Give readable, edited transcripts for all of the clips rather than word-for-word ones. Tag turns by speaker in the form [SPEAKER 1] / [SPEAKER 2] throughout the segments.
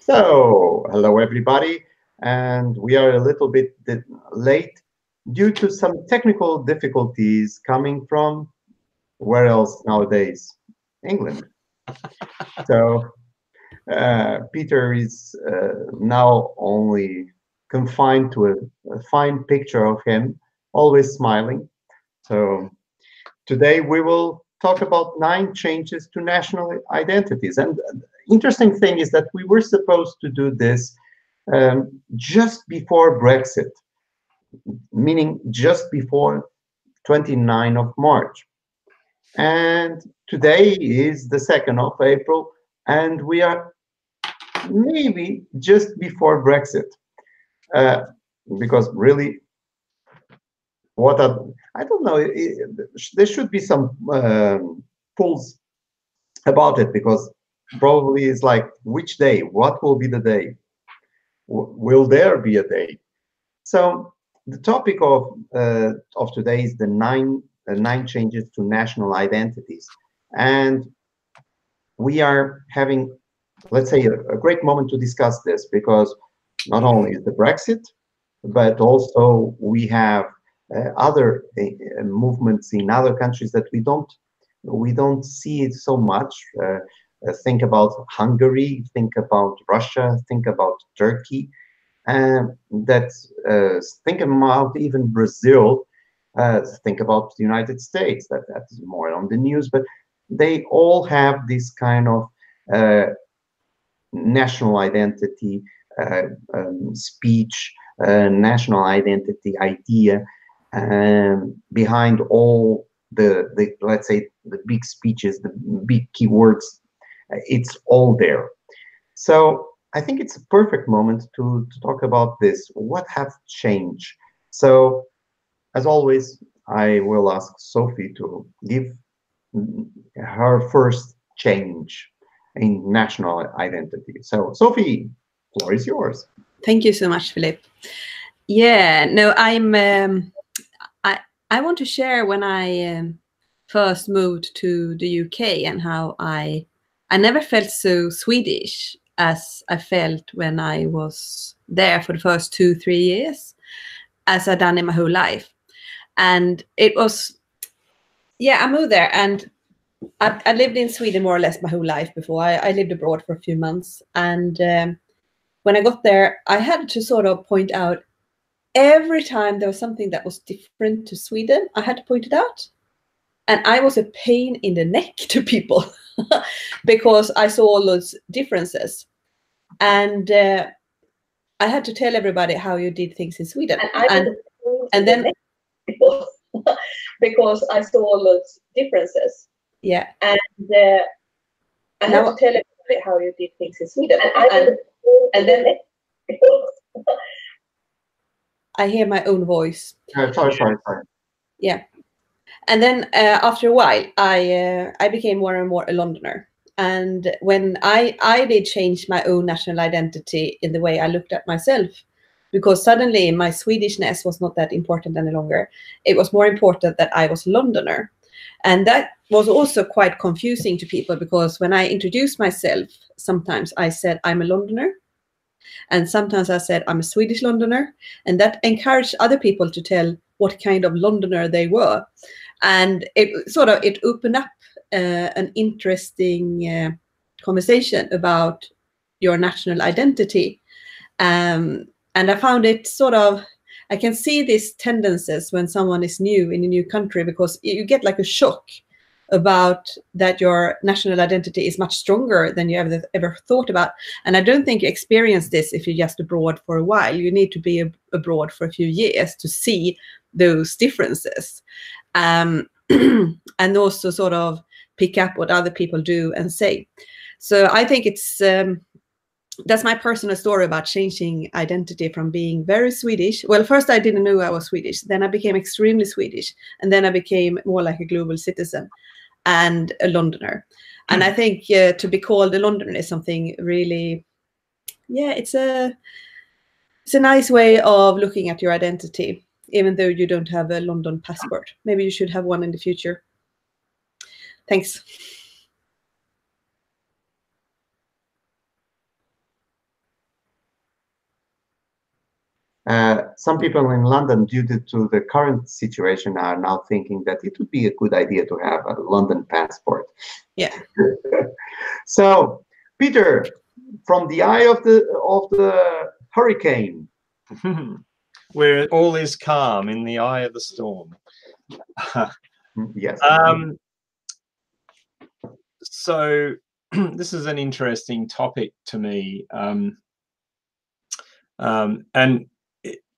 [SPEAKER 1] So, hello everybody, and we are a little bit late due to some technical difficulties coming from where else nowadays? England. So, Peter is now only confined to a fine picture of him, always smiling. So, today we will talk about 9 changes to national identities. And interesting thing is that we were supposed to do this just before Brexit, meaning just before 29th of March. And today is the 2nd of April, and we are maybe just before Brexit. Because really, I don't know, there should be some polls about it, because probably it's like, which day? What will be the day? Will there be a day? So the topic of today is the nine changes to national identities, and we are having, let's say, a great moment to discuss this, because not only is the Brexit, but also we have other movements in other countries that we don't see it so much. Think about Hungary, think about Russia, think about Turkey, and think about even Brazil, think about the United States, that's more on the news, but they all have this kind of national identity speech, national identity idea behind all the let's say the big speeches, the big keywords. It's all there. So I think it's a perfect moment to talk about this. What have changed? So, as always, I will ask Sophie to give her first change in national identity. So, Sophie, floor is yours.
[SPEAKER 2] Thank you so much, Filipe. Yeah, no, I want to share when I first moved to the UK and how I never felt so Swedish as I felt when I was there for the first 2-3 years, as I'd done in my whole life. And it was, yeah, I moved there, and I lived in Sweden more or less my whole life before. I lived abroad for a few months, and when I got there, I had to sort of point out every time there was something that was different to Sweden, I had to point it out. And I was a pain in the neck to people because I saw all those differences. And I had to tell everybody how you did things in Sweden. And then because I saw all those differences. Yeah. And I had to tell everybody how you did things in Sweden. And then I hear my own voice.
[SPEAKER 1] Sorry.
[SPEAKER 2] Yeah. And then after a while, I became more and more a Londoner. And when I did change my own national identity in the way I looked at myself, because suddenly my Swedishness was not that important any longer. It was more important that I was a Londoner. And that was also quite confusing to people, because when I introduced myself, sometimes I said I'm a Londoner. And sometimes I said I'm a Swedish Londoner. And that encouraged other people to tell what kind of Londoner they were. And it opened up an interesting conversation about your national identity. And I found it I can see these tendencies when someone is new in a new country, because you get like a shock about that your national identity is much stronger than you ever thought about. And I don't think you experience this if you're just abroad for a while. You need to be abroad for a few years to see those differences. And also sort of pick up what other people do and say. So I think it's that's my personal story about changing identity from being very Swedish. Well, first I didn't know I was Swedish. Then I became extremely Swedish. And then I became more like a global citizen and a Londoner. And I think to be called a Londoner is something really, it's a nice way of looking at your identity, even though you don't have a London passport. Maybe you should have one in the future. Thanks.
[SPEAKER 1] Some people in London, due to the current situation, are now thinking that it would be a good idea to have a London passport.
[SPEAKER 2] Yeah.
[SPEAKER 1] So, Peter, from the eye of the hurricane,
[SPEAKER 3] where all is calm in the eye of the storm.
[SPEAKER 1] yes.
[SPEAKER 3] So this is an interesting topic to me, and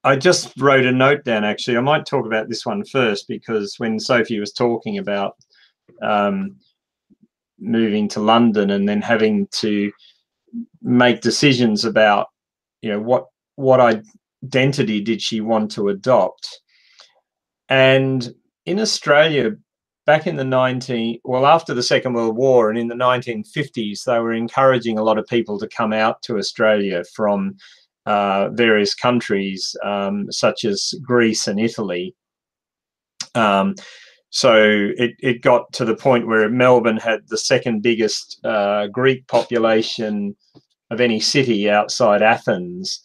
[SPEAKER 3] I just wrote a note down. Actually, I might talk about this one first, because when Sophie was talking about moving to London and then having to make decisions about, you know, what identity did she want to adopt. And in Australia, back in the after the Second World War and in the 1950s, they were encouraging a lot of people to come out to Australia from various countries, such as Greece and Italy. So it got to the point where Melbourne had the second biggest Greek population of any city outside Athens.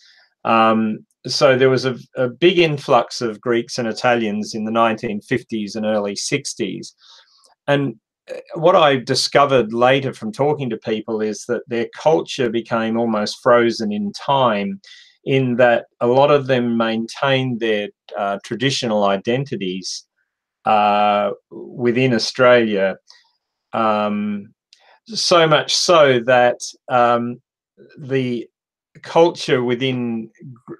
[SPEAKER 3] So there was a big influx of Greeks and Italians in the 1950s and early 60s. And what I discovered later from talking to people is that their culture became almost frozen in time, in that a lot of them maintained their traditional identities within Australia, so much so that the culture within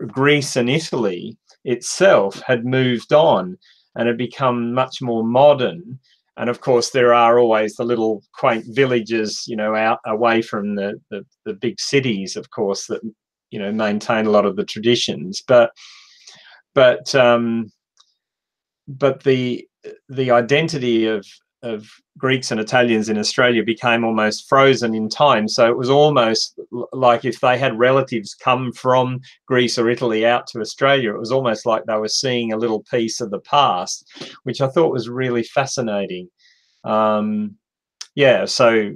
[SPEAKER 3] Greece and Italy itself had moved on and had become much more modern. And of course, there are always the little quaint villages, you know, out away from the big cities, of course, that, you know, maintain a lot of the traditions. But the identity of Greeks and Italians in Australia became almost frozen in time. So it was almost like if they had relatives come from Greece or Italy out to Australia, it was almost like they were seeing a little piece of the past, which I thought was really fascinating. Yeah, so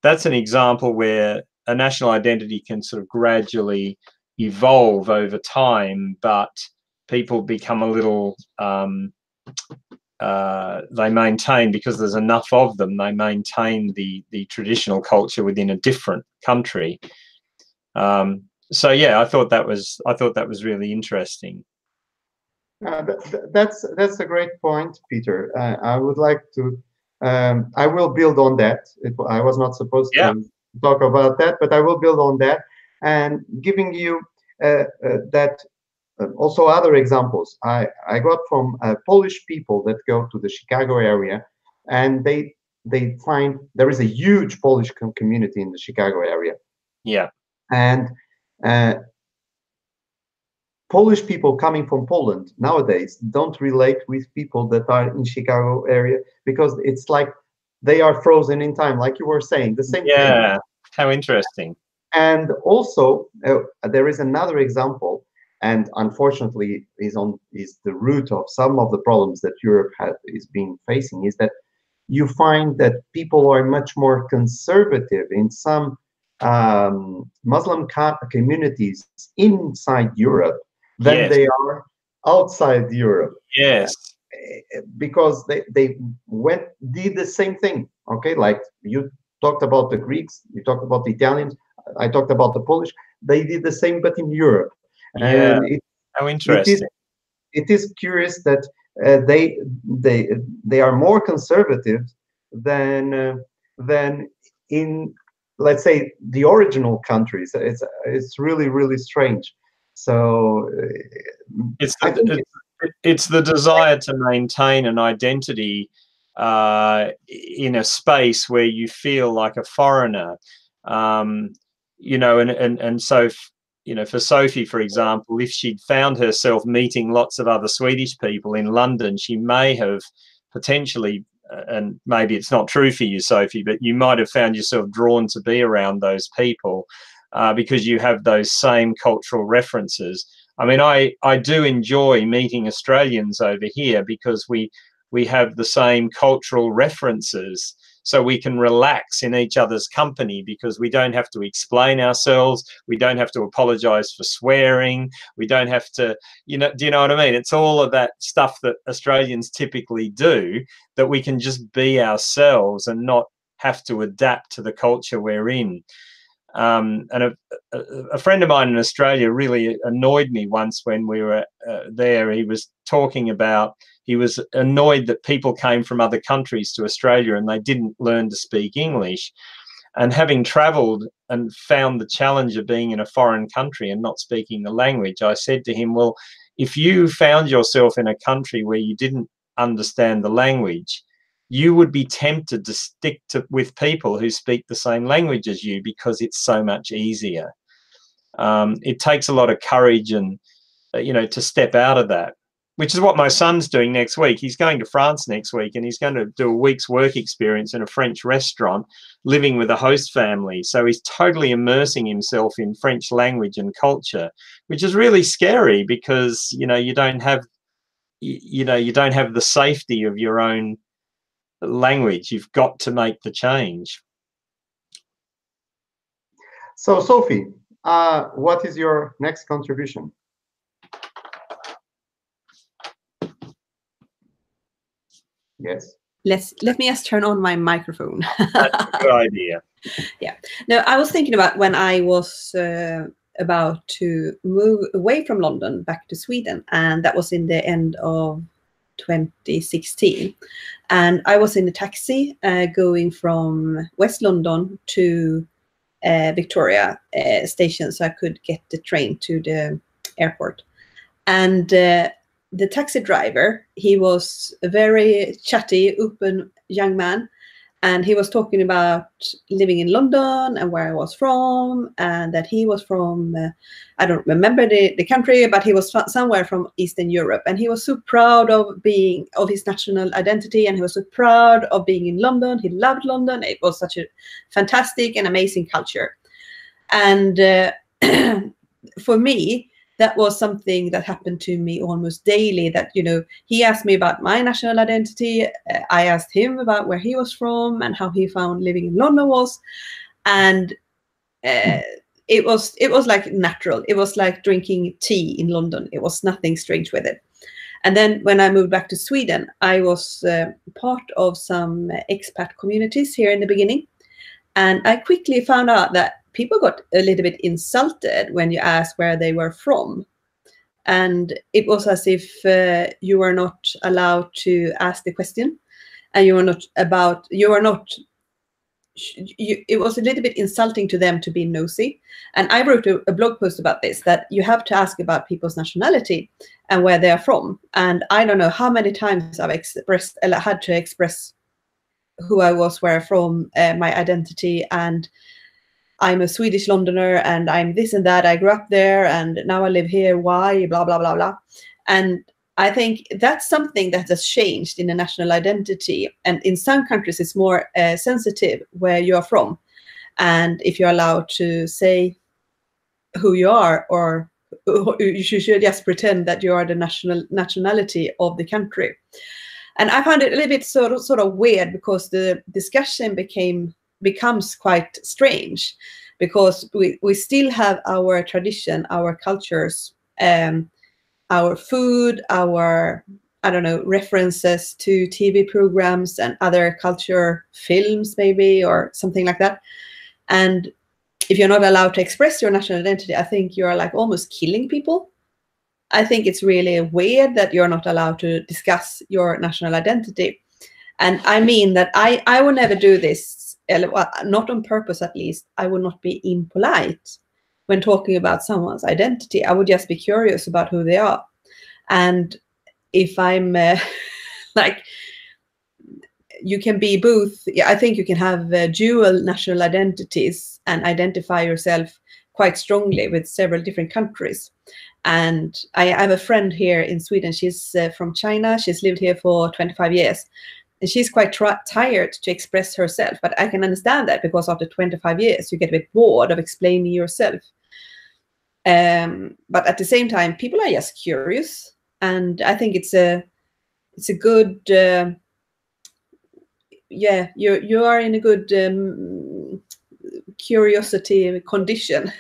[SPEAKER 3] that's an example where a national identity can sort of gradually evolve over time, but people become a little they maintain, because there's enough of them, they maintain the traditional culture within a different country. So yeah, I thought that was really interesting.
[SPEAKER 1] That's a great point, Peter. I would like to. I will build on that. I was not supposed to talk about that, but I will build on that, and giving you that. Also, other examples I got from Polish people that go to the Chicago area, and they find there is a huge Polish community in the Chicago area.
[SPEAKER 3] Yeah,
[SPEAKER 1] and Polish people coming from Poland nowadays don't relate with people that are in Chicago area, because it's like they are frozen in time, like you were saying, the same thing.
[SPEAKER 3] Yeah, how interesting.
[SPEAKER 1] And also, there is another example, and unfortunately is the root of some of the problems that Europe is being facing, is that you find that people are much more conservative in some Muslim communities inside Europe than they are outside Europe.
[SPEAKER 3] Yes.
[SPEAKER 1] Because they did the same thing. Okay, like you talked about the Greeks, you talked about the Italians, I talked about the Polish. They did the same, but in Europe.
[SPEAKER 3] Yeah.
[SPEAKER 1] And
[SPEAKER 3] How interesting.
[SPEAKER 1] It is curious that they are more conservative than in, let's say, the original countries. It's really strange. So
[SPEAKER 3] it's the desire to maintain an identity in a space where you feel like a foreigner, you know, and so, you know, for Sophie, for example, if she'd found herself meeting lots of other Swedish people in London, she may have potentially, and maybe it's not true for you, Sophie, but you might have found yourself drawn to be around those people because you have those same cultural references. I mean, I do enjoy meeting Australians over here because we have the same cultural references. so we can relax in each other's company, because we don't have to explain ourselves, we don't have to apologize for swearing, we don't have to, you know, do you know what I mean? It's all of that stuff that Australians typically do, that we can just be ourselves and not have to adapt to the culture we're in. And a friend of mine in Australia really annoyed me once when we were there. He was talking about, he was annoyed that people came from other countries to Australia and they didn't learn to speak English. And having travelled and found the challenge of being in a foreign country and not speaking the language, I said to him, well, if you found yourself in a country where you didn't understand the language, you would be tempted to stick with people who speak the same language as you, because it's so much easier. It takes a lot of courage and, you know, to step out of that, which is what my son's doing next week. He's going to France next week, and he's going to do a week's work experience in a French restaurant, living with a host family. So he's totally immersing himself in French language and culture, which is really scary, because, you know, you don't have the safety of your own language. You've got to make the change.
[SPEAKER 1] So, Sophie, what is your next contribution? Yes.
[SPEAKER 2] Let me just turn on my microphone.
[SPEAKER 3] That's a good idea.
[SPEAKER 2] Yeah. No, I was thinking about when I was about to move away from London back to Sweden, and that was in the end of 2016. And I was in a taxi going from West London to Victoria station, so I could get the train to the airport. And the taxi driver, he was a very chatty, open young man. And he was talking about living in London and where I was from, and that he was from, I don't remember the country, but he was somewhere from Eastern Europe. And he was so proud of his national identity, and he was so proud of being in London. He loved London. It was such a fantastic and amazing culture. And for me, that was something that happened to me almost daily, that, you know, he asked me about my national identity. I asked him about where he was from and how he found living in London was. And it was like natural. It was like drinking tea in London. It was nothing strange with it. And then when I moved back to Sweden, I was part of some expat communities here in the beginning. And I quickly found out that people got a little bit insulted when you asked where they were from. And it was as if you were not allowed to ask the question, and it was a little bit insulting to them to be nosy. And I wrote a blog post about this, that you have to ask about people's nationality and where they are from. And I don't know how many times I've had to express who I was, where I'm from, my identity, and I'm a Swedish Londoner, and I'm this and that. I grew up there, and now I live here. Why? Blah, blah, blah, blah. And I think that's something that has changed in the national identity. And in some countries, it's more sensitive where you are from. And if you're allowed to say who you are, or you should just pretend that you are the nationality of the country. And I found it a little bit sort of weird, because the discussion becomes quite strange, because we still have our tradition, our cultures, our food, our, I don't know, references to TV programs and other culture films maybe, or something like that. And if you're not allowed to express your national identity, I think you're like almost killing people. I think it's really weird that you're not allowed to discuss your national identity. And I mean that I will never do this, not on purpose at least. I will not be impolite when talking about someone's identity. I would just be curious about who they are. And if I'm like, you can be both. I think you can have dual national identities and identify yourself quite strongly with several different countries. And I have a friend here in Sweden. She's from China. She's lived here for 25 years. And she's quite tired to express herself. But I can understand that, because after 25 years, you get a bit bored of explaining yourself. But at the same time, people are just curious. And I think it's a good, yeah, you are in a good curiosity condition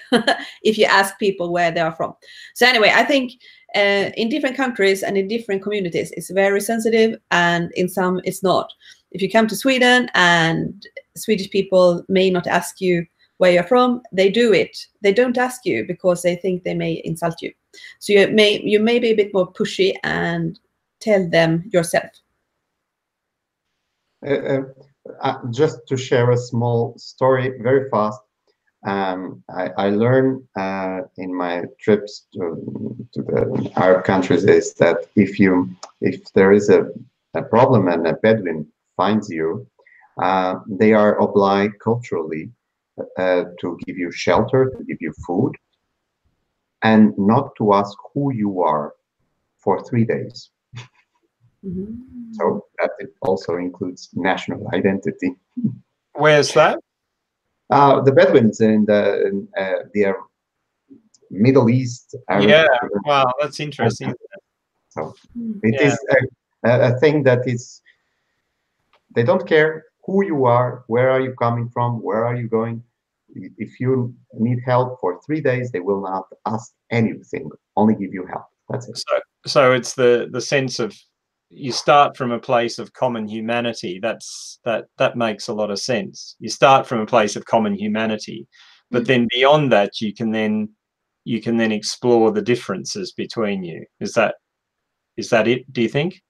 [SPEAKER 2] if you ask people where they are from. So anyway, I think in different countries and in different communities, it's very sensitive, and in some it's not. If you come to Sweden and Swedish people may not ask you where you're from, they do it. They don't ask you because they think they may insult you. So you may be a bit more pushy and tell them yourself.
[SPEAKER 1] Just to share a small story very fast. I learned in my trips to the Arab countries is that if there is a problem and a Bedouin finds you, they are obliged culturally to give you shelter, to give you food, and not to ask who you are for 3 days.
[SPEAKER 2] Mm-hmm.
[SPEAKER 1] So that it also includes national identity.
[SPEAKER 3] Where's that?
[SPEAKER 1] The Bedouins in the Middle East.
[SPEAKER 3] Yeah, wow, that's interesting.
[SPEAKER 1] So it is a thing that is, they don't care who you are, where are you coming from, where are you going. If you need help for 3 days, they will not ask anything, only give you help. That's it.
[SPEAKER 3] So it's the sense of, you start from a place of common humanity. That makes a lot of sense. You start from a place of common humanity, but then beyond that, you can then explore the differences between you. Is that it, do you think?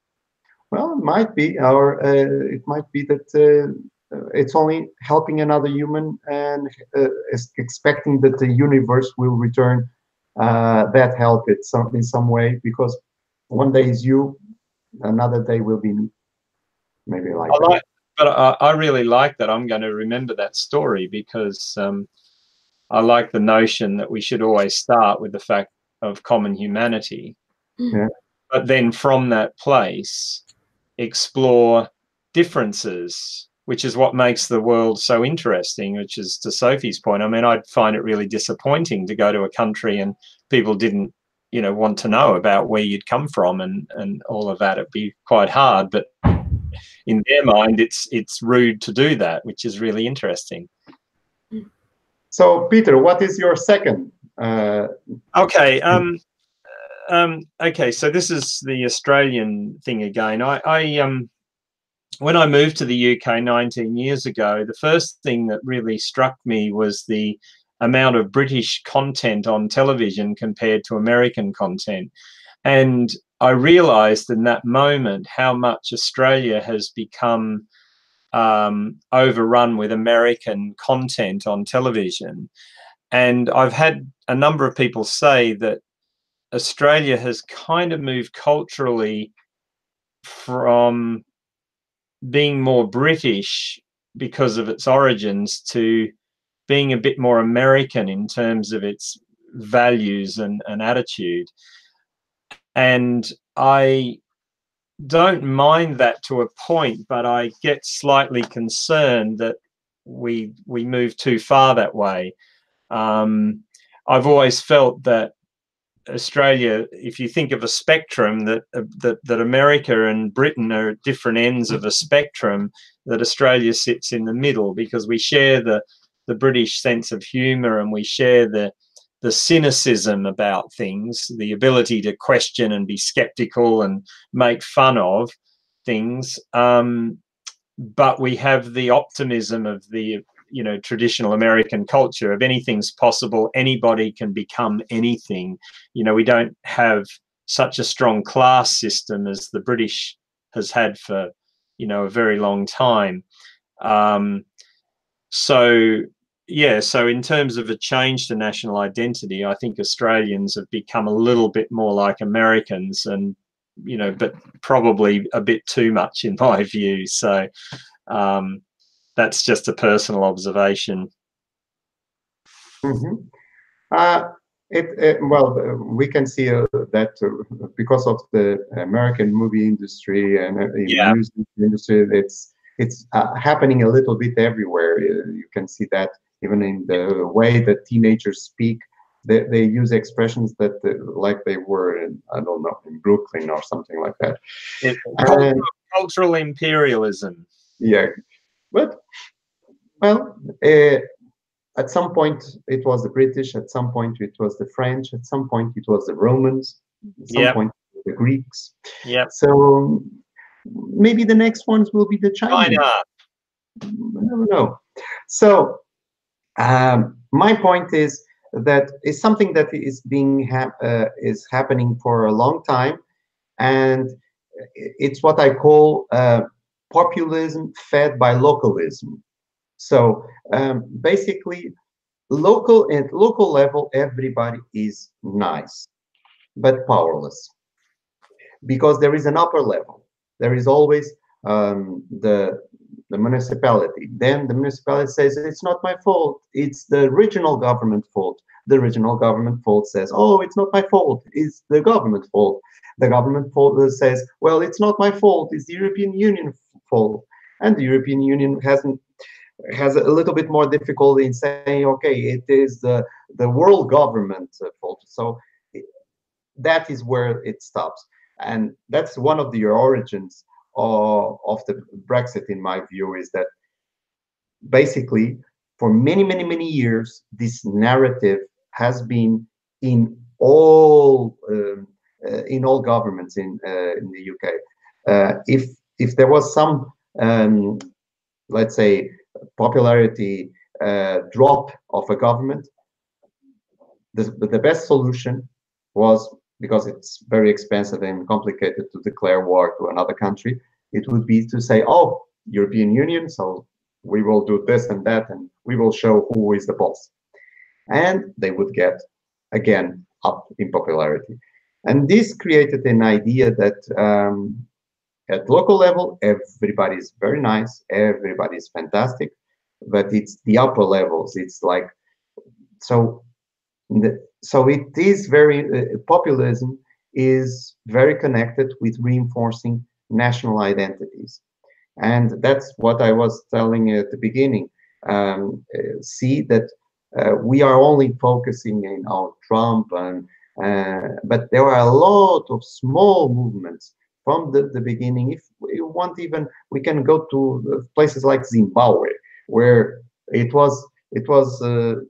[SPEAKER 1] Well, it might be, or it might be that it's only helping another human and expecting that the universe will return that help in some way, because one day is you, another day will be me. Maybe like that.
[SPEAKER 3] But I really like that. I'm going to remember that story, because I like the notion that we should always start with the fact of common humanity.
[SPEAKER 1] Yeah.
[SPEAKER 3] But then from that place, explore differences, which is what makes the world so interesting, which is, to Sophie's point, I mean, I'd find it really disappointing to go to a country and people didn't, want to know about where you'd come from and all of that. It'd be quite hard, but in their mind, it's rude to do that, which is really interesting.
[SPEAKER 1] So, Peter, what is your second?
[SPEAKER 3] Okay. Okay. So this is the Australian thing again. When I moved to the UK 19 years ago, the first thing that really struck me was the amount of British content on television compared to American content. And I realized in that moment how much Australia has become overrun with American content on television. And I've had a number of people say that Australia has kind of moved culturally from being more British because of its origins to being a bit more American in terms of its values and attitude. And I don't mind that to a point, but I get slightly concerned that we move too far that way. I've always felt that Australia, if you think of a spectrum, that America and Britain are at different ends of a spectrum, that Australia sits in the middle, because we share the British sense of humour, and we share the cynicism about things, the ability to question and be skeptical and make fun of things. But we have the optimism of the traditional American culture of anything's possible, anybody can become anything. We don't have such a strong class system as the British has had for a very long time. So in terms of a change to national identity, I think Australians have become a little bit more like Americans, and but probably a bit too much in my view. So that's just a personal observation.
[SPEAKER 1] Mm-hmm. Well, we can see that because of the American movie industry and music industry, it's happening a little bit everywhere. You can see that even in the way that teenagers speak. They use expressions that like they were in, I don't know, in Brooklyn or something like that.
[SPEAKER 3] Cultural imperialism.
[SPEAKER 1] Yeah. But well, at some point it was the British, at some point it was the French, at some point it was the Romans, at some
[SPEAKER 3] Yep.
[SPEAKER 1] point the Greeks.
[SPEAKER 3] Yep.
[SPEAKER 1] So maybe the next ones will be the Chinese.
[SPEAKER 3] China.
[SPEAKER 1] I never know. So my point is that it's something that is is happening for a long time, and it's what I call populism fed by localism. So basically, at local level, everybody is nice but powerless, because there is an upper level. There is always the municipality. Then the municipality says, it's not my fault, it's the regional government fault. The regional government fault says, oh, it's not my fault, it's the government fault. The government fault says, well, it's not my fault, it's the European Union fault. And the European Union has a little bit more difficulty in saying, okay, it is the world government fault. So that is where it stops. And that's one of the origins of the Brexit, in my view, is that basically for many years, this narrative has been in all governments in the UK. If there was some, let's say, popularity drop of a government, the best solution was, because it's very expensive and complicated to declare war to another country, it would be to say, oh, European Union, so we will do this and that, and we will show who is the boss. And they would get, again, up in popularity. And this created an idea that at local level, everybody is very nice, everybody is fantastic, but it's the upper levels. It's like, so it is very, populism is very connected with reinforcing national identities. And that's what I was telling you at the beginning. See that we are only focusing on Trump, but there are a lot of small movements from the beginning. If you want, even we can go to places like Zimbabwe, where it was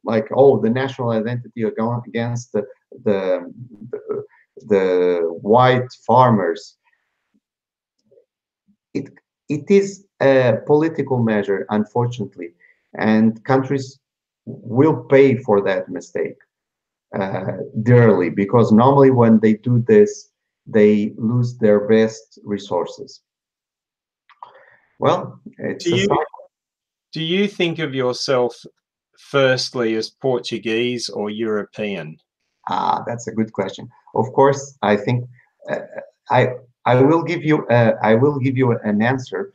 [SPEAKER 1] like, oh, the national identity against the white farmers. It is a political measure, unfortunately, and countries will pay for that mistake dearly, because normally when they do this, they lose their best resources. Well, it's a cycle.
[SPEAKER 3] Do you think of yourself firstly as Portuguese or European?
[SPEAKER 1] That's a good question. Of course, I think I will give you an answer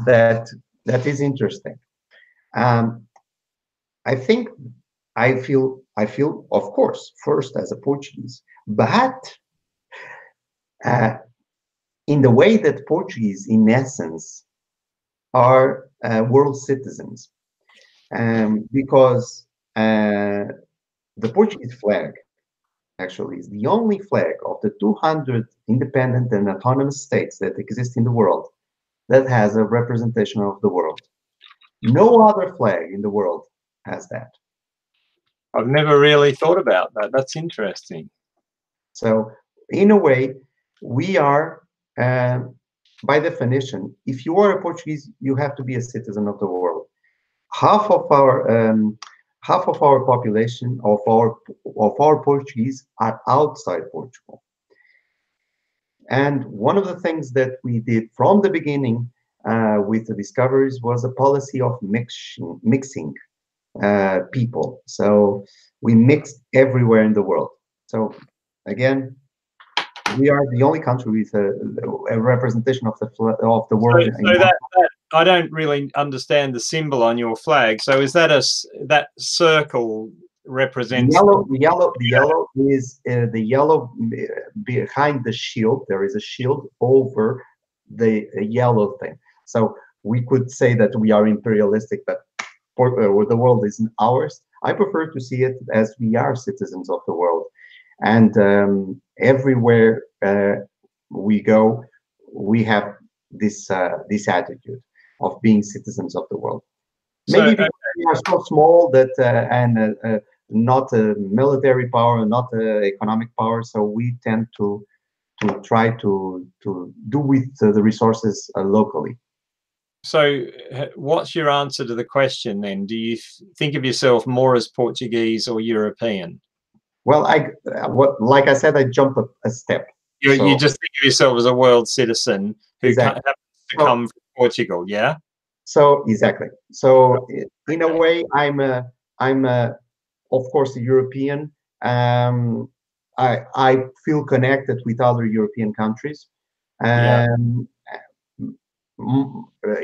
[SPEAKER 1] that is interesting. I think I feel, of course, first as a Portuguese, but in the way that Portuguese, in essence, are world citizens, because the Portuguese flag actually is the only flag of the 200 independent and autonomous states that exist in the world that has a representation of the world. No other flag in the world has that.
[SPEAKER 3] I've never really thought about that. That's interesting.
[SPEAKER 1] So in a way, we are, by definition, if you are a Portuguese, you have to be a citizen of the world. Half of our population of our Portuguese are outside Portugal. And one of the things that we did from the beginning with the discoveries was a policy of mixing people. So we mixed everywhere in the world. So again, we are the only country with a representation of the world.
[SPEAKER 3] So that I don't really understand the symbol on your flag. So is that that circle represents
[SPEAKER 1] the yellow is the yellow behind the shield. There is a shield over the yellow thing. So we could say that we are imperialistic, but the world isn't ours. I prefer to see it as we are citizens of the world, and everywhere we go, we have this attitude. of being citizens of the world.
[SPEAKER 3] So,
[SPEAKER 1] Maybe because we are so small that and not a military power, not a economic power, so we tend to try to do with the resources locally.
[SPEAKER 3] so what's your answer to the question then? Do you think of yourself more as Portuguese or European?
[SPEAKER 1] Well, like I said, I jumped a step.
[SPEAKER 3] You just think of yourself as a world citizen who
[SPEAKER 1] Exactly.
[SPEAKER 3] happens to come from Portugal, yeah?
[SPEAKER 1] So exactly. So in a way, I'm of course a European. I feel connected with other European countries,
[SPEAKER 3] Yeah.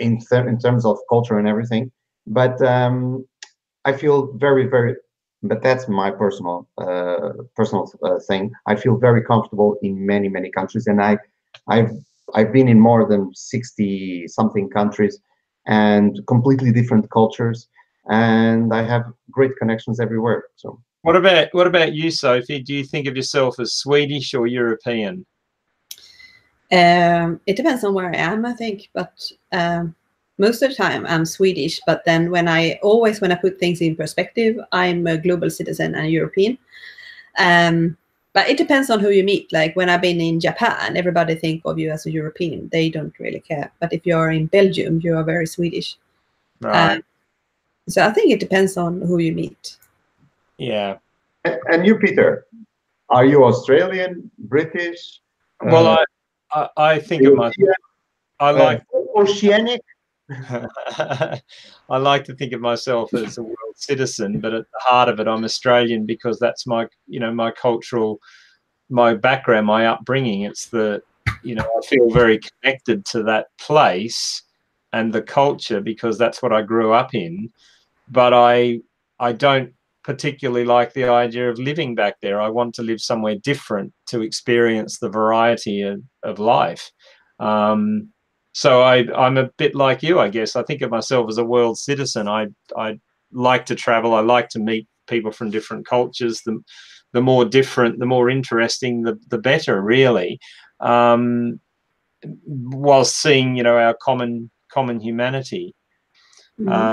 [SPEAKER 1] In terms of culture and everything. But I feel very. But that's my personal thing. I feel very comfortable in many countries, and I've I've been in more than 60 something countries and completely different cultures, and I have great connections everywhere. So
[SPEAKER 3] what about you, Sophie? Do you think of yourself as Swedish or European?
[SPEAKER 2] It depends on where I am, I think, but most of the time I'm Swedish. But then when I put things in perspective, I'm a global citizen and European. But it depends on who you meet. Like when I've been in Japan, everybody think of you as a European. They don't really care. But if you're in Belgium, you are very Swedish.
[SPEAKER 3] Right.
[SPEAKER 2] So I think it depends on who you meet.
[SPEAKER 3] Yeah.
[SPEAKER 1] And you, Peter, are you Australian, British?
[SPEAKER 3] Well, I think of myself. I like
[SPEAKER 1] oceanic.
[SPEAKER 3] I like to think of myself as a world citizen, but at the heart of it, I'm Australian because that's my cultural, my background, my upbringing. It's I feel very connected to that place and the culture because that's what I grew up in. But I don't particularly like the idea of living back there. I want to live somewhere different to experience the variety of life. So I'm a bit like you, I guess. I think of myself as a world citizen. I like to travel. I like to meet people from different cultures. The more different, the more interesting, the better, really. While seeing, our common humanity.
[SPEAKER 2] Mm-hmm.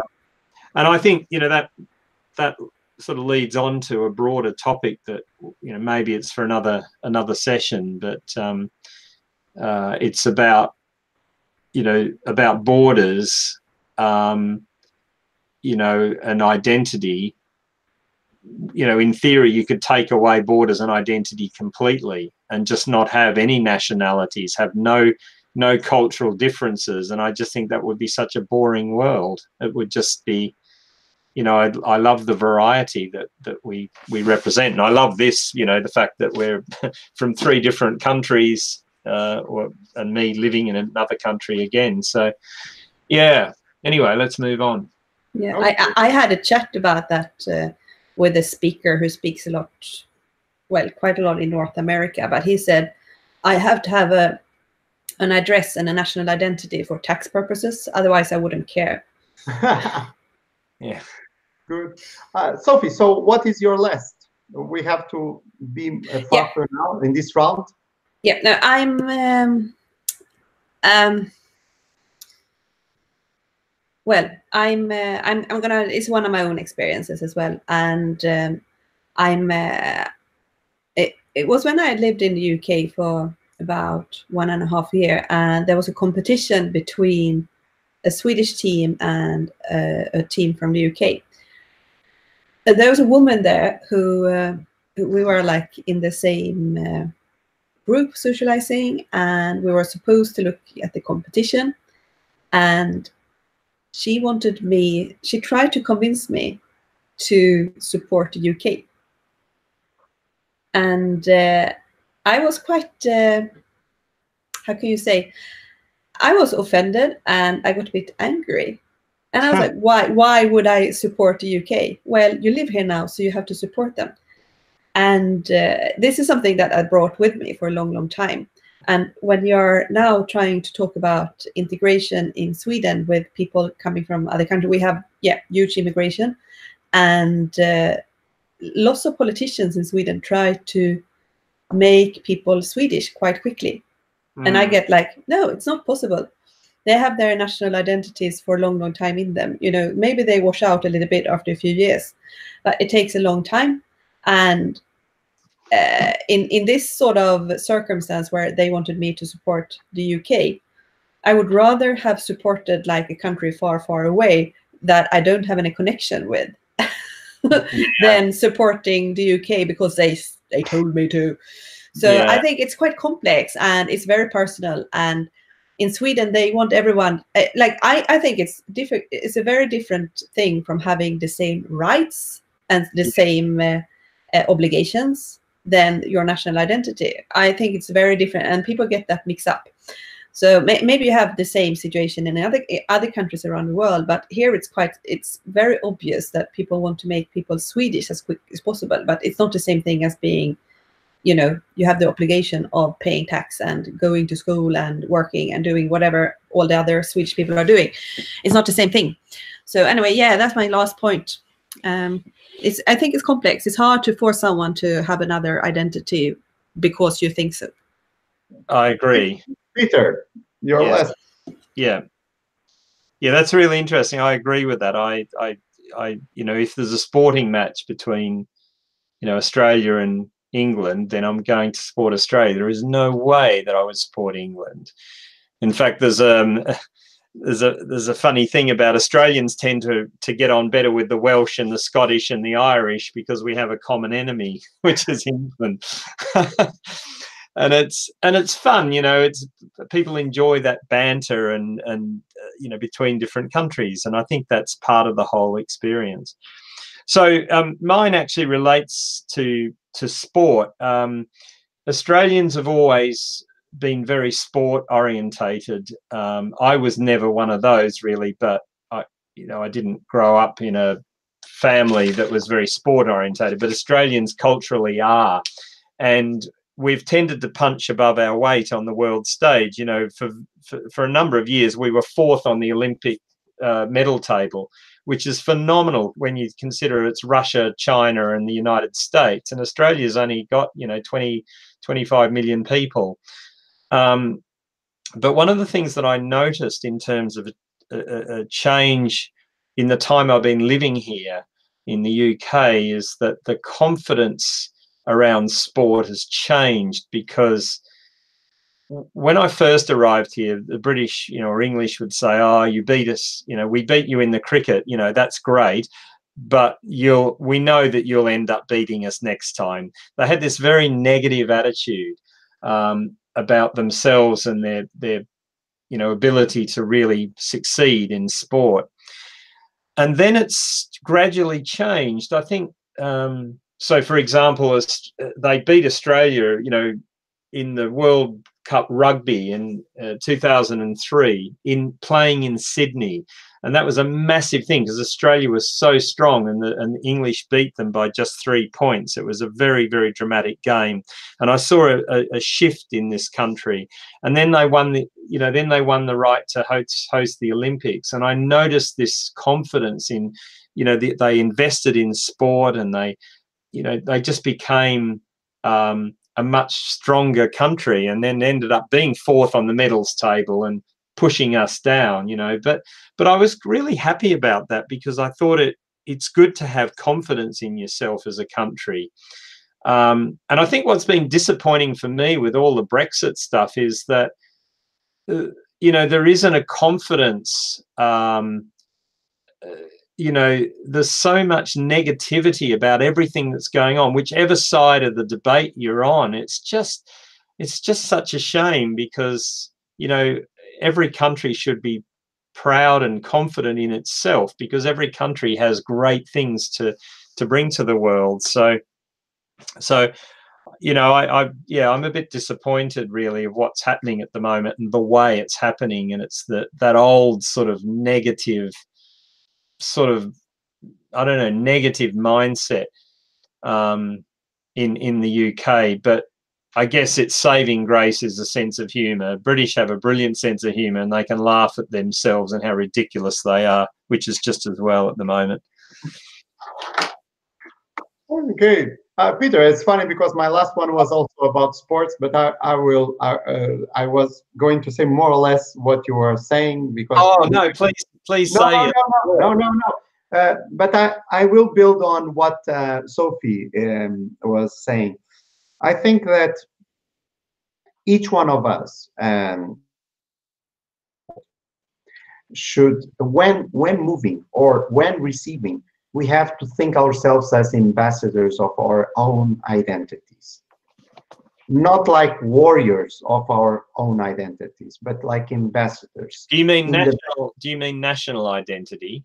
[SPEAKER 3] And I think, that sort of leads on to a broader topic that, maybe it's for another session, but it's about, about borders, and identity. In theory, you could take away borders and identity completely and just not have any nationalities, have no cultural differences. And I just think that would be such a boring world. It would just be, I love the variety that we represent. And I love this, the fact that we're from 3 different countries, and me living in another country again. So, yeah. Anyway, let's move on.
[SPEAKER 2] Yeah, I had a chat about that with a speaker who speaks a lot, quite a lot in North America. But he said, I have to have an address and a national identity for tax purposes. Otherwise, I wouldn't care.
[SPEAKER 3] Yeah.
[SPEAKER 1] Good. Sophie, so what is your last? We have to be faster now in this round.
[SPEAKER 2] Yeah, no, I'm gonna. It's one of my own experiences as well, and it was when I lived in the UK for about 1.5 years, and there was a competition between a Swedish team and a team from the UK. And there was a woman there who we were like in the same group socializing, and we were supposed to look at the competition, and she tried to convince me to support the UK. And I was quite, how can you say, I was offended and I got a bit angry. And I was like, why would I support the UK? Well, you live here now, so you have to support them. And this is something that I brought with me for a long time. And when you're now trying to talk about integration in Sweden with people coming from other countries, we have, huge immigration. And lots of politicians in Sweden try to make people Swedish quite quickly. And I get like, no, it's not possible. they have their national identities for a long, long time in them. You know, maybe they wash out a little bit after a few years, but it takes a long time. And in this sort of circumstance where they wanted me to support the UK, I would rather have supported like a country far, far away that I don't have any connection with than supporting the UK because they told me to. So I think it's quite complex and it's very personal. And in Sweden, they want everyone, like I think it's different. It's a very different thing from having the same rights and the same obligations than your national identity. I think it's very different, and people get that mixed up. So maybe you have the same situation in other countries around the world, but here it's very obvious that people want to make people Swedish as quick as possible, but it's not the same thing as being, you know, you have the obligation of paying tax and going to school and working and doing whatever all the other Swedish people are doing. It's not the same thing. So anyway, yeah, that's my last point. I think it's complex. It's hard to force someone to have another identity because you think so.
[SPEAKER 3] I agree.
[SPEAKER 1] Peter, your last.
[SPEAKER 3] Yeah, that's really interesting. I agree with that. I you know, if there's a sporting match between, you know, Australia and England, then I'm going to support Australia. There is no way that I would support England. In fact, there's a funny thing about Australians tend to get on better with the Welsh and the Scottish and the Irish because we have a common enemy, which is England. And it's fun, you know. It's people enjoy that banter and you know, between different countries, and I think that's part of the whole experience. So mine actually relates to sport. Australians have always been very sport orientated. I was never one of those really, but I didn't grow up in a family that was very sport orientated, but Australians culturally are, and we've tended to punch above our weight on the world stage. You know, for a number of years we were fourth on the Olympic medal table, which is phenomenal when you consider it's Russia, China and the United States, and Australia's only got, you know, 25 million people. But one of the things that I noticed in terms of a change in the time I've been living here in the UK is that the confidence around sport has changed, because when I first arrived here, the British, you know, or English would say, "Oh, you beat us, you know, we beat you in the cricket, you know, that's great, but we know that you'll end up beating us next time." They had this very negative attitude about themselves and their you know, ability to really succeed in sport. And then it's gradually changed, I think. So, for example, they beat Australia, you know, in the World Cup rugby in 2003, in playing in Sydney, and that was a massive thing because Australia was so strong, and the English beat them by just 3 points. It was a very, very dramatic game, and I saw a shift in this country. And then they won the right to host the Olympics, and I noticed this confidence in, you know, they invested in sport, and they just became a much stronger country, and then ended up being fourth on the medals table and pushing us down, you know. But I was really happy about that, because I thought it's good to have confidence in yourself as a country. And I think what's been disappointing for me with all the Brexit stuff is that you know, there isn't a confidence. You know, there's so much negativity about everything that's going on, whichever side of the debate you're on. It's just such a shame, because, you know, every country should be proud and confident in itself, because every country has great things to bring to the world. So you know, I'm a bit disappointed really of what's happening at the moment and the way it's happening, and it's that old sort of negative sort of, I don't know, negative mindset in the UK. But I guess its saving grace is a sense of humour. British have a brilliant sense of humour, and they can laugh at themselves and how ridiculous they are, which is just as well at the moment.
[SPEAKER 1] Okay, Peter, it's funny because my last one was also about sports, but I was going to say more or less what you were saying because.
[SPEAKER 3] Oh no, please
[SPEAKER 1] No,
[SPEAKER 3] say it.
[SPEAKER 1] no. But I will build on what Sophie was saying. I think that each one of us should, when moving or when receiving, we have to think ourselves as ambassadors of our own identities, not like warriors of our own identities, but like ambassadors.
[SPEAKER 3] Do you mean national? Do you mean national identity?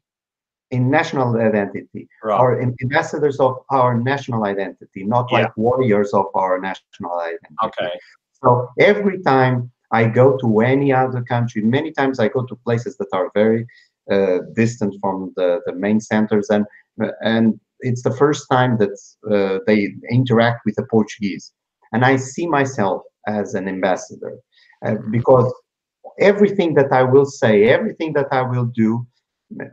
[SPEAKER 1] In national identity,
[SPEAKER 3] Right.
[SPEAKER 1] our ambassadors of our national identity, not like warriors of our national identity.
[SPEAKER 3] Okay.
[SPEAKER 1] So every time I go to any other country, many times I go to places that are very distant from the main centers, and it's the first time that they interact with the Portuguese, and I see myself as an ambassador because everything that I will say, everything that I will do,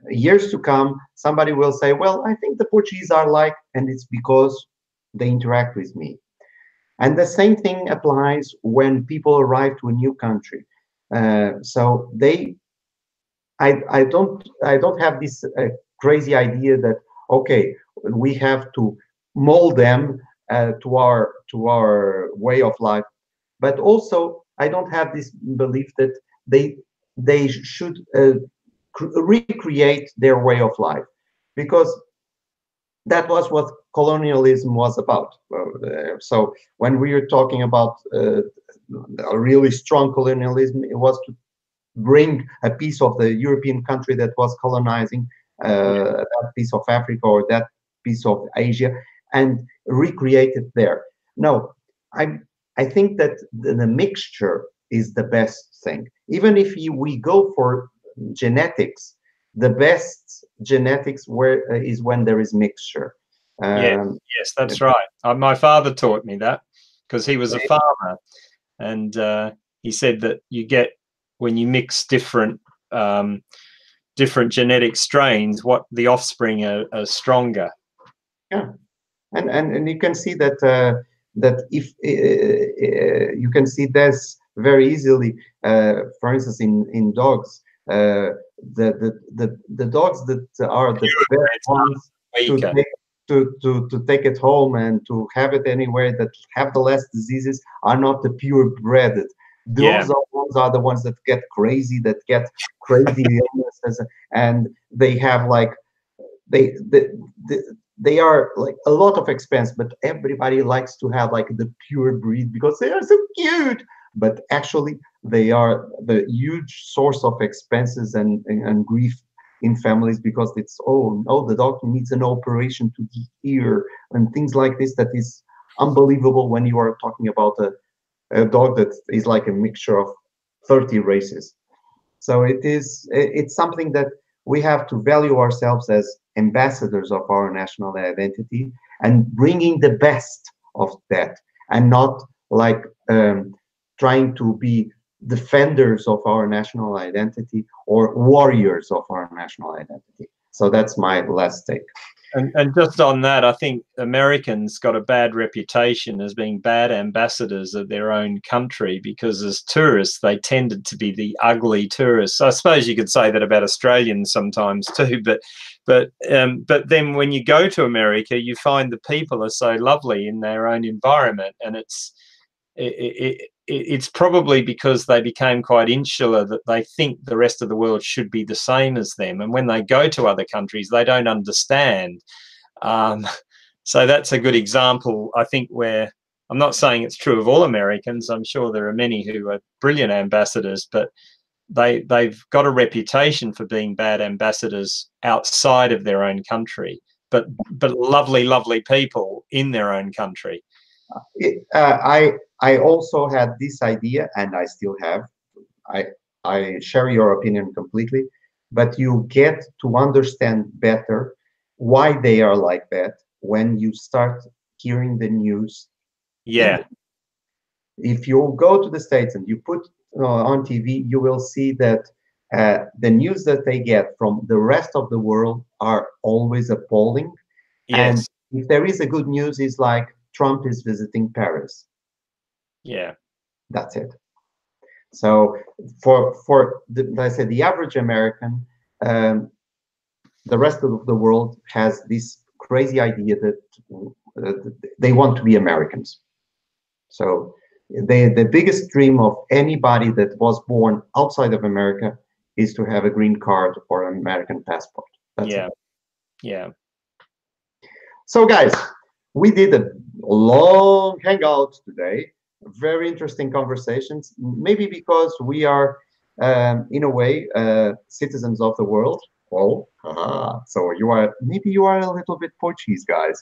[SPEAKER 1] years to come, somebody will say, well, I think the Portuguese are like, and it's because they interact with me. And the same thing applies when people arrive to a new country. So I don't have this crazy idea that, okay, we have to mold them to our way of life. But also, I don't have this belief that they should recreate their way of life, because that was what colonialism was about. So when we are talking about a really strong colonialism, it was to bring a piece of the European country that was colonizing that piece of Africa or that piece of Asia and recreate it there. No, I think that the mixture is the best thing. Even if we go for genetics, the best genetics is when there is mixture.
[SPEAKER 3] Yes, that's right. My father taught me that because he was a farmer, and he said that you get, when you mix different genetic strains, what the offspring are stronger.
[SPEAKER 1] Yeah, and you can see that that if you can see this very easily. For instance, in dogs, the dogs that are the best ones to take it home and to have it anywhere, that have the less diseases, are not the purebred. Those are the ones that get crazy, illnesses, and they have like they are like a lot of expense, but everybody likes to have like the pure breed because they are so cute. But actually, they are the huge source of expenses and grief in families, because it's, oh no, the dog needs an operation to the ear and things like this. That is unbelievable when you are talking about a dog that is like a mixture of 30 races. So it's something that we have to value ourselves as ambassadors of our national identity and bringing the best of that, and not like trying to be defenders of our national identity or warriors of our national identity. So that's my last take.
[SPEAKER 3] And just on that, I think Americans got a bad reputation as being bad ambassadors of their own country, because as tourists, they tended to be the ugly tourists. I suppose you could say that about Australians sometimes too, but then when you go to America, you find the people are so lovely in their own environment, and it's probably because they became quite insular that they think the rest of the world should be the same as them. And when they go to other countries, they don't understand. So that's a good example, I think, where I'm not saying it's true of all Americans. I'm sure there are many who are brilliant ambassadors, but they've got a reputation for being bad ambassadors outside of their own country, but lovely, lovely people in their own country.
[SPEAKER 1] I also had this idea, and I still have. I share your opinion completely, but you get to understand better why they are like that when you start hearing the news.
[SPEAKER 3] Yeah.
[SPEAKER 1] If you go to the States and you put on TV, you will see that the news that they get from the rest of the world are always appalling.
[SPEAKER 3] Yes.
[SPEAKER 1] if there is a good news, is like Trump is visiting Paris.
[SPEAKER 3] Yeah.
[SPEAKER 1] That's it. So for let's say the average American, the rest of the world has this crazy idea that they want to be Americans. So the biggest dream of anybody that was born outside of America is to have a green card or an American passport. That's
[SPEAKER 3] Yeah.
[SPEAKER 1] it.
[SPEAKER 3] Yeah.
[SPEAKER 1] So guys, we did a long hangout today. Very interesting conversations. Maybe because we are, in a way, citizens of the world. Oh, so maybe you are a little bit Portuguese, guys.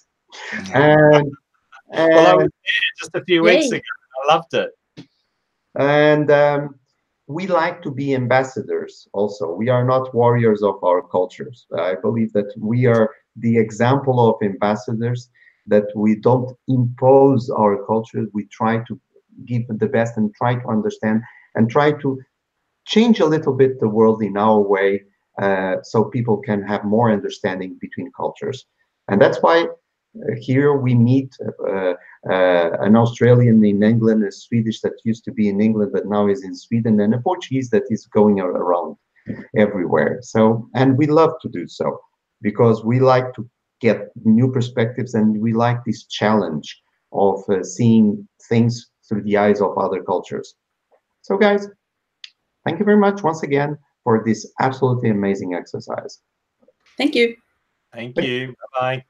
[SPEAKER 1] And
[SPEAKER 3] Well, I was there just a few weeks
[SPEAKER 2] Yay.
[SPEAKER 3] ago. I loved it.
[SPEAKER 1] And we like to be ambassadors also. We are not warriors of our cultures. I believe that we are the example of ambassadors, that we don't impose our culture. We try to give the best and try to understand and try to change a little bit the world in our way, so people can have more understanding between cultures. And that's why here we meet an Australian in England, a Swedish that used to be in England but now is in Sweden, and a Portuguese that is going around everywhere. So, and we love to do so because we like to get new perspectives, and we like this challenge of seeing things through the eyes of other cultures. So guys, thank you very much once again for this absolutely amazing exercise.
[SPEAKER 2] Thank you.
[SPEAKER 3] Thank you. Bye-bye.